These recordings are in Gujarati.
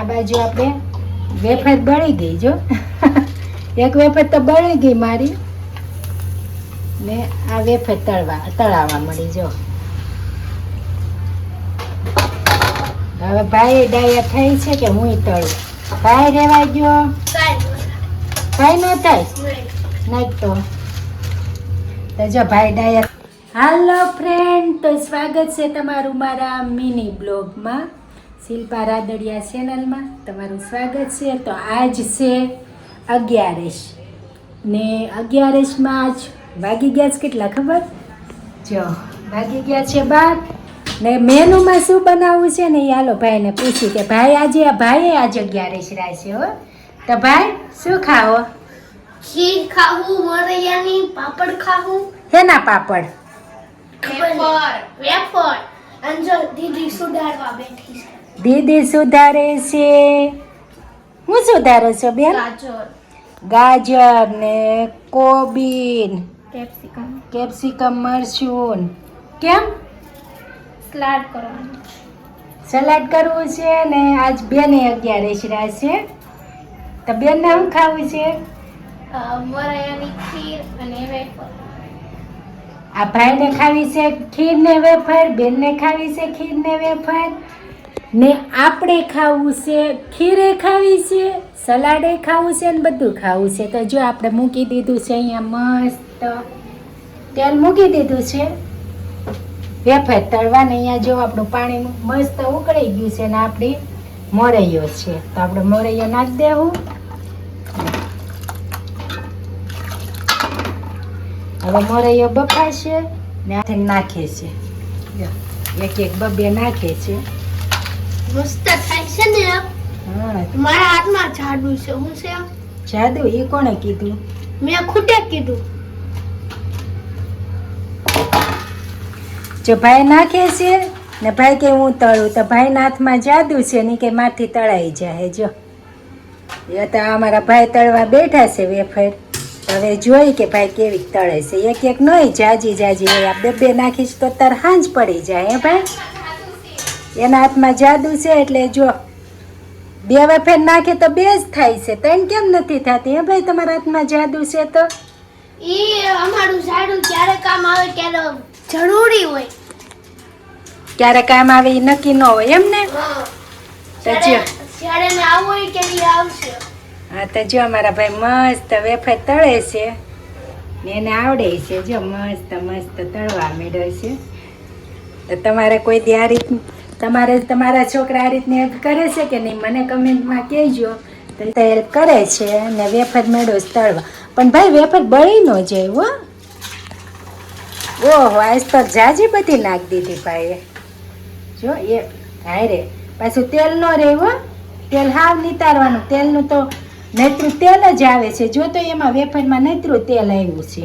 આ બાજુ આપણે વેફર બળી ગઈ જો એક વેફર તો બળી ગઈ મારી ને આ વેફર તળાવવા મળી જો હવે ભાઈ ડાયા થઈ છે કે હું તળું ભાઈ રેવા ગયો ભાઈ ન થાય નહીં તો જો ભાઈ ડાયા. હાલો ફ્રેન્ડ, તો સ્વાગત છે તમારું મારા મિની બ્લોગમાં, શિલ્પા રાદડિયા ચેનલમાં તમારું સ્વાગત છે. તો આજ છે 11 ને 11માં જ વાગી ગયા છે કેટલા ખબર? જો વાગી ગયા છે 12 ને મેનુમાં શું બનાવવું છે ને એ હાલો ભાઈને પૂછ્યું કે ભાઈ આજે 11 રાખશે હો. તો ભાઈ શું ખાવો? ખીર ખાવું, મોરૈયાની પાપડ ખાવું. હેના પાપડ? વેફર. અંજો દીદી સુધારવા બેઠી છે. દીદી સુધારે છે. હું સુધારો છો બેન? ગાજર ને કોબીન, કેપ્સિકમ મરચું. કેમ? સલાડ કરવાનું. સલાડ કરવું છે ને આજ બેને 11 છે. તો બેનને શું ખાવું છે? મોરૈયાની ખીર અને વેફર. આ ભાઈને ખાવી છે ખીર ને વેફર, બેનને ખાવી છે ખીર ને વેફર ને આપણે ખાવું છે ખીરે ખાવી છે, સલાડે ખાવું છે ને બધું ખાવું છે. તો જો આપણે મૂકી દીધું છે અહીંયા મસ્ત તેલ મૂકી દીધું છે વેફર તળવાને. અહીંયા જો આપણું પાણી મસ્ત ઉકળી ગયું છે ને આપણી મોરૈયો છે તો આપણે મોરૈયો નાખી દેવું. હવે મોરૈયો બફાશે ને હાથે નાખે છે, એક એક બબે નાખે છે. મસ્ત થાય છે ને. હા, મારા હાથમાં જાદુ છે. હું છે જાદુ? એ કોણે કીધું? મેં ખુદે કીધું. જો ભાઈ નાખે છે ને ભાઈ કે હું તળું, તો ભાઈના હાથમાં જાદુ છે ને કે માથી તળાઈ જાય. જો એ તો અમારા ભાઈ તળવા બેઠા છે વેફર. હવે જોઈ કે ભાઈ કેવી તળે છે. એક એક નહીં, જાજી હોય. આ બે નાખીશ તો તાર હાંજ પડી જાય. હે ભાઈ? એના હાથમાં જાદુ છે એટલે જો 2 વેફર નાખે તો 2 જ થાય છે, 3 કેમ નથી થતી? હે ભાઈ તમારા હાથમાં જાદુ છે તો ઈ અમારું જાદુ ક્યારે કામ આવે, ક્યારે જરૂરી હોય. ક્યારે કામ આવે એ નક્કી ન હોય એમ ને. તો જો ત્યારે ને આવું હોય કે ઈ આવશે. હા, તો જો અમારા ભાઈ મસ્ત વેફર તળે છે ને એને આવડે છે. જો મસ્ત તળવા મેળવે છે. તો તમારે કોઈ દી આ રીત તમારા છોકરા આ રીતની હેલ્પ કરે છે કે નહીં મને કમેન્ટમાં કહેજો. તો હેલ્પ કરે છે ને વેફર મેળવો તળવા. પણ ભાઈ વેફર બળી ન જાય હો. ઓહો, આજ તો જાજી બધી નાખી દીધી ભાઈએ. જો એ હારે પાછું તેલ ન રહે હો. તેલ હાવ નિતારવાનું. તેલનું તો નૈત્રું તેલ જ આવે છે. જો તો એમાં વેફરમાં નૈત્રું તેલ આવ્યું છે.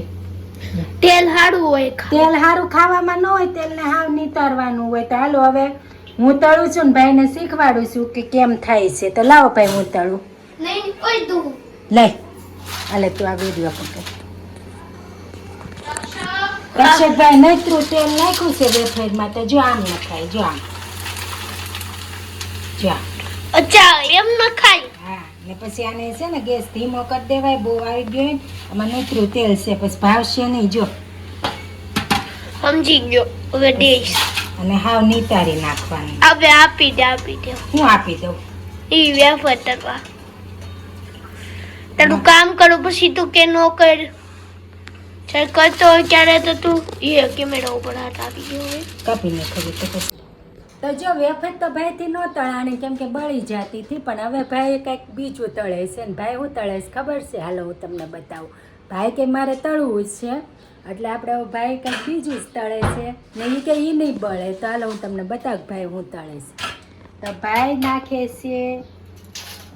તેલ હારું હોય. તેલ હારું ખાવામાં ન હોય, તેલને હાવ નિતારવાનું હોય. તો હાલો હવે હું તળું છું ને ભાઈને શીખવાડું છું કે કેમ થાય છે. તો લાવો ભાઈ હું તળું. નહીં કોઈ તું લઈ હાલે તું આ વિડીયો પકડ. રક્ષકભાઈ નૈત્રું તેલ નાખ્યું છે વેફરમાં. તો જો આમ ન ખાય. જો આમ જો આમ. અચ્છા, એમ ન ખાય. હા, ને પછી આને છે ને ગેસ ધીમો કરી દેવાય. બહુ આવી ગયો ને આમાં નૈત્રું તેલ છે, પછી ભાવશે નહીં. જો સમજી ગયો. હવે દેશ અને હાવ નિતારી નાખવાની. હવે આપી દે. હું આપી દઉં. ઈ વેફર તરવા તારું કામ કરું પછી તું કે નો કર. ચાલ કરતો હોય ત્યારે તો તું એ કેમેરા ઉપર હાથ આપી ગયો હોય. કાપીને ખબર તો પછી. તો જો વેફર તો ભાઈથી ન તળાણી કેમ કે બળી જતી હતી, પણ હવે ભાઈ કંઈક બીજું તળે છે ને ભાઈ હું તળે છે ખબર છે? હાલો હું તમને બતાવું. ભાઈ કે મારે તળવું જ છે એટલે આપણે ભાઈ કંઈક બીજું જ તળે છે ને એ કે એ નહીં બળે. તો હાલો હું તમને બતાવું ભાઈ હું તળે છે. તો ભાઈ નાખે છે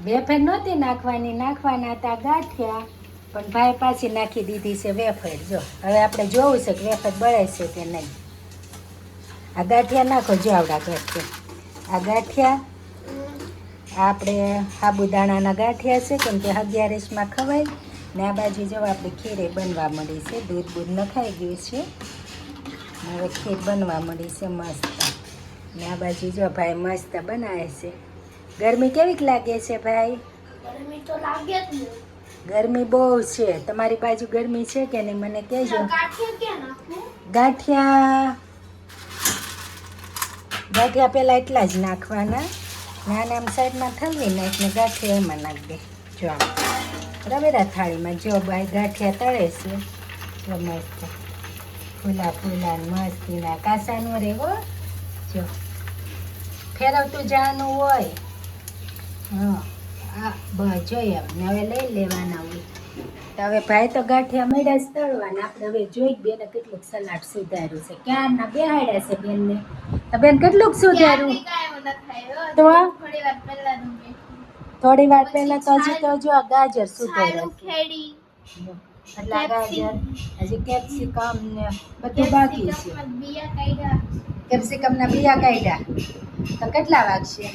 વેફર નહોતી નાખવાના હતા ગાંઠિયા, પણ ભાઈ પાછી નાખી દીધી છે વેફર. જો હવે આપણે જોવું છે કે વેફર બળે છે કે નહીં. આ ગાંઠિયા નાખો. જો આવડા ગાંઠિયા, આ ગાંઠિયા આપણે સાબુદાણાના ગાંઠિયા છે કેમ કે 11માં ખવાય ને. આ બાજુ જો આપણે ખીરે બનવા મળી છે. દૂધ નખાઈ ગયું છે. હવે ખીર બનવા મળી છે મસ્ત. ને આ બાજુ જો ભાઈ મસ્ત બનાવે છે. ગરમી કેવીક લાગે છે ભાઈ? ગરમી તો લાગે જ ને. ગરમી બહુ છે. તમારી બાજુ ગરમી છે કે નહીં મને કહેજો. ગાંઠિયા ક્યાં નાખું? ગાંઠિયા પહેલાં એટલા જ નાખવાના. નાના આમ સાઈડમાં ઠલવી નાખીને ગાંઠિયા એમાં નાખી દે. જો આમ રવેરા થાળીમાં જો ભાઈ ગાંઠિયા તળે છે. જો મસ્ત ફૂલા ફૂલા ને મસ્તીના કાસાનો રેવો. જો ફેરવતું જવાનું હોય. હા આ બસ જોઈએ એમ હવે લઈ લેવાના હોય. તો હવે ભાઈ તો ગાંઠિયા મળ્યા જ તળવાના. આપણે હવે જોઈ બેને કેટલુંક સલાડ સુધાર્યું છે. ક્યારના બેહાડ્યા છે બેનને. તો બેન કેટલુંક સુધાર્યું? તો થોડી વાર પહેલા તો હજી તો જો ગાજર સુધાર્યા છે. એટલા ગાજર હજી કેપ્સિકમ ને બધું બાકી છે. કેપ્સિકમના બિયા કાઢ્યા તો કેટલા વાગશે?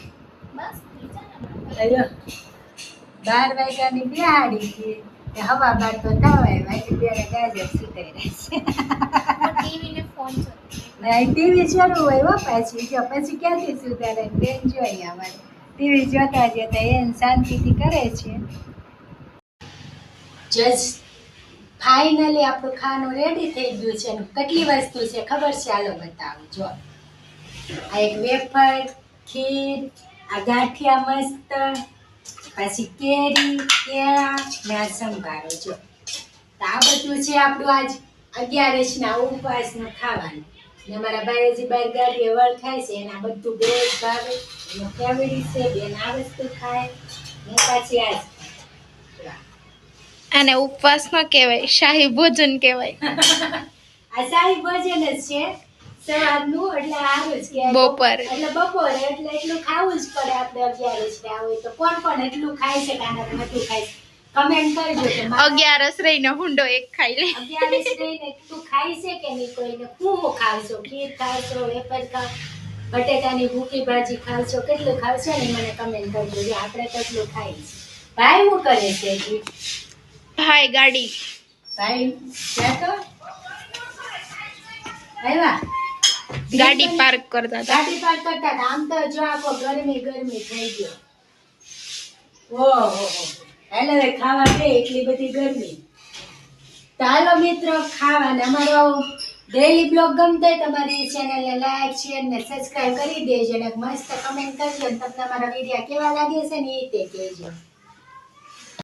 12 વાગ્યાની બિહાડી છે. હવા બાર તો થવાય એટલે બેને ગાજર સુધાર્યા છે. ટીવી શરૂ હોય હો પાછી જો પછી ક્યાંથી સુધારે બેન જોઈએ અમારે ટીવી જોતા એને શાંતિથી કરે છે. જજ ફાઇનલી આપણું ખાવાનું રેડી થઈ ગયું છે. અને કેટલી વસ્તુ છે ખબર છે? હાલો બતાવું જો. આ એક વેફર, ખીર, આ ગાંઠિયા મસ્ત, પછી કેરી, કેળા ને આ સંભારો જો. તો આ બધું છે આપણું આજ 11ના ઉપવાસનું ખાવાનું. ને અમારા ભાઈ હજી બહાર ગાડીએ વળ ખાય છે. એના બધું બેગ ભાવે એનું ફેવરિટ છે. બેન આ વસ્તુ ખાય ને પાછી આજ આને ઉપવાસ ન કહેવાય, શાહી ભોજન કહેવાય. આ શાહી ભોજન જ છે સવારનું. એટલે સારું જ કે બપોરે બપોરે એટલે એટલું ખાવું જ પડે. આપણે 11 હોય તો કોણ કોણ એટલું ખાય છે કે આનાથી વધુ ખાય છે? કમેન્ટ કરજો કે 11 રહીને હુંડો એક ખાઈ લે. 11 રહીને એટલું ખાય છે કે નહીં કોઈને? હું ખાવશો? ખીર ખાવશો, વેફર ખાવ, બટેટાની ભૂકી ભાજી ખાવશો, કેટલું ખાવશો ને મને કમેન્ટ કરજો. જો આપણે તો એટલું ખાઈ છે. ભાઈ હું કરે છે? ભાઈ ગાડી ભાઈ ક્યાં તો આવ્યા? ગાડી પાર્ક કરતા હતા. ગાડી પાર્ક કરતા હતા. આમ તો જો આખો ગરમી થઈ ગયો. ઓહો એટલે ખાવા દે એટલી બધી ગરમી. તો હાલો મિત્રો ખાવાને અમારો ડેઈલી બ્લોગ ગમતો હોય તમારી ચેનલને લાઈક શેર ને સબસ્ક્રાઇબ કરી દેજો. અને મસ્ત કમેન્ટ કરજો. તમને અમારા વિડીયો કેવા લાગે છે ને એ તે કહેજો.